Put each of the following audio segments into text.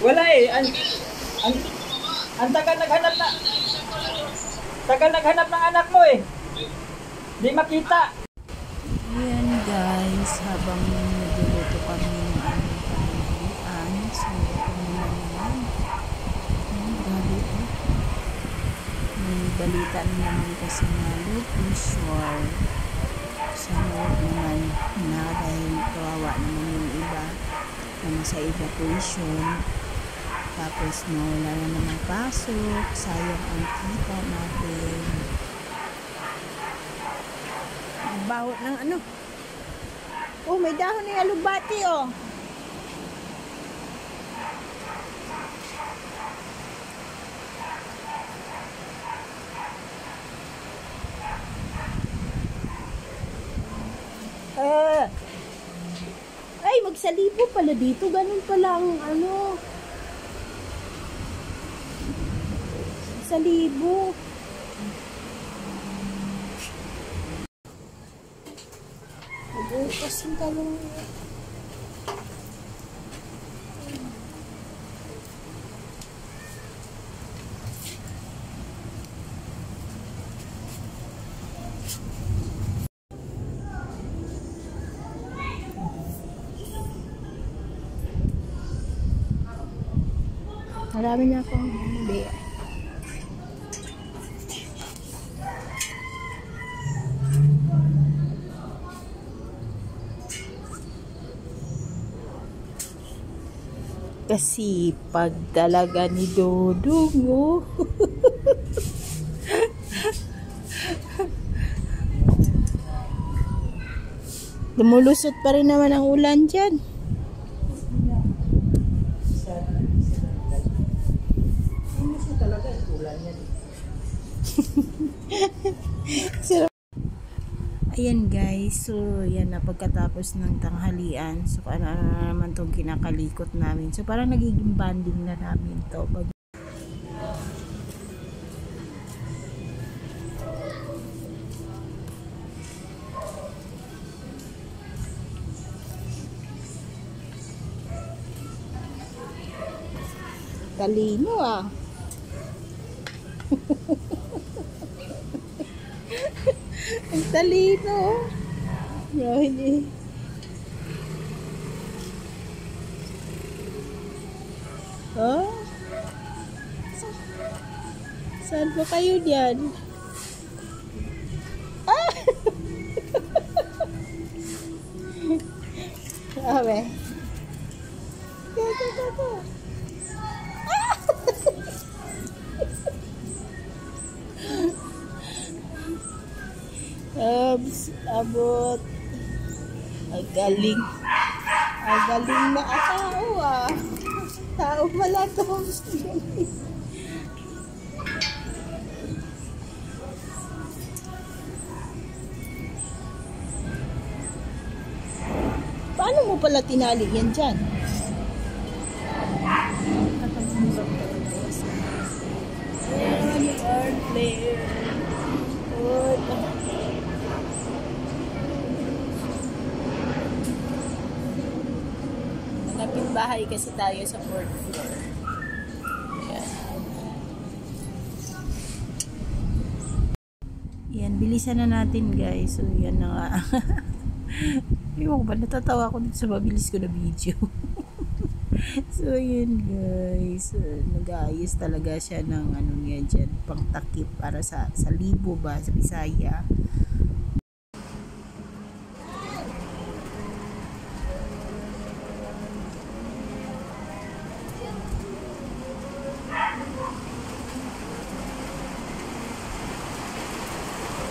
Wala eh. Ang tagal naghanap na. Tagal naghanap ng anak mo eh. Di makita. Ayan guys, habang nagluluto kami ng aming pamilihan, so kami naman. Grabe oh. May balita naman kasi na local shore. Sa loob naman na dahil kawawa naman yung iba na nasa evacuation. Tapos wala na naman pasok, sayang ang kita natin. Bawat ng ano. Oh, may dahon ng alugbati oh. Ay, magsalibo pala dito. Ganun pala ang ano. Salibo. Kasing talong. Marami na akong hindi. Kasi pag talaga ni Dodong oh. Lumulusot pa rin naman ang ulan dyan. Ayan guys, so yan na pagkatapos ng tanghalian, so ano naman itong kinakalikot namin, so parang nagiging banding na namin to. Talino ah. Ang talino. Really. Oh? Saan ba kayo diyan? Ah! Grabe. Ito. Abot. Ang galing na tao ah. Tao pala to. Paano mo pala tinali yan dyan? Player. Malapit bahay kasi tayo sa 4th floor. Ayan. Yan, bilisan na natin guys. So yan na nga. Ewan ko ba, natatawa ko dito sa mabilis ko na video. So yun guys, nag-aayos talaga siya ng ano niya dyan, pang takip para sa libo ba, sa Bisaya.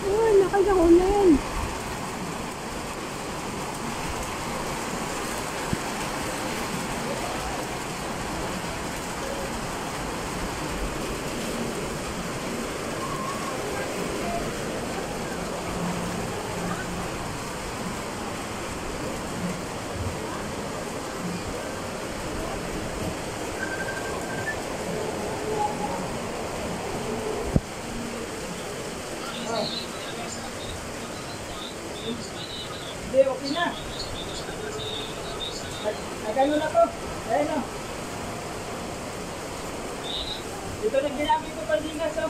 Uy, nakagaw na yan. Nagano na po. Ayan o. Ito na ginamit ko pandigas o.